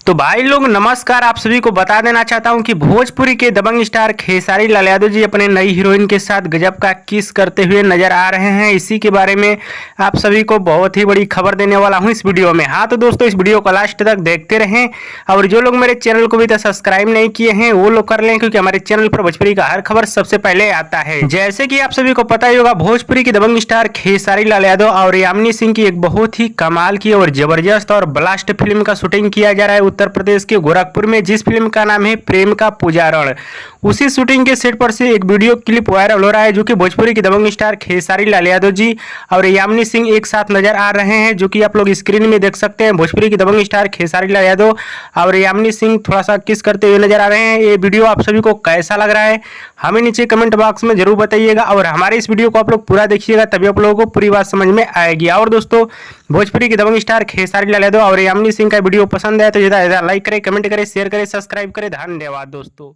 तो भाई लोग नमस्कार। आप सभी को बता देना चाहता हूं कि भोजपुरी के दबंग स्टार खेसारी लाल यादव जी अपने नई हीरोइन के साथ गजब का किस करते हुए नजर आ रहे हैं। इसी के बारे में आप सभी को बहुत ही बड़ी खबर देने वाला हूं इस वीडियो में। हाँ तो दोस्तों, इस वीडियो को लास्ट तक देखते रहें और जो लोग मेरे चैनल को भी तो सब्सक्राइब नहीं किए हैं वो लोग कर लें, क्योंकि हमारे चैनल पर भोजपुरी का हर खबर सबसे पहले आता है। जैसे कि आप सभी को पता ही होगा, भोजपुरी की दबंग स्टार खेसारी लाल यादव और यामिनी सिंह की एक बहुत ही कमाल की और जबरदस्त और ब्लास्ट फिल्म का शूटिंग किया जा रहा है उत्तर प्रदेश के गोरखपुर में, जिस फिल्म का नाम है प्रेम का पुजारण। उसी शूटिंग के सेट पर से एक वीडियो क्लिप वायरल हो रहा है, जो कि भोजपुरी की दबंग स्टार खेसारी लाल यादव जी और यामिनी सिंह एक साथ नजर आ रहे हैं, जो कि आप लोग स्क्रीन में देख सकते हैं। भोजपुरी की दबंग स्टार खेसारी लाल यादव और यामिनी सिंह थोड़ा सा किस करते हुए नजर आ रहे हैं। ये वीडियो आप सभी को कैसा लग रहा है हमें नीचे कमेंट बॉक्स में जरूर बताइएगा, और हमारे इस वीडियो को आप लोग पूरा देखिएगा, तभी आप लोगों को पूरी बात समझ में आएगी। और दोस्तों, भोजपुरी की दबंग स्टार खेसारी लाल यादव और यामिनी सिंह का वीडियो पसंद है तो ज़्यादा लाइक करें, कमेंट करें, शेयर करें, सब्सक्राइब करें। धन्यवाद दोस्तों।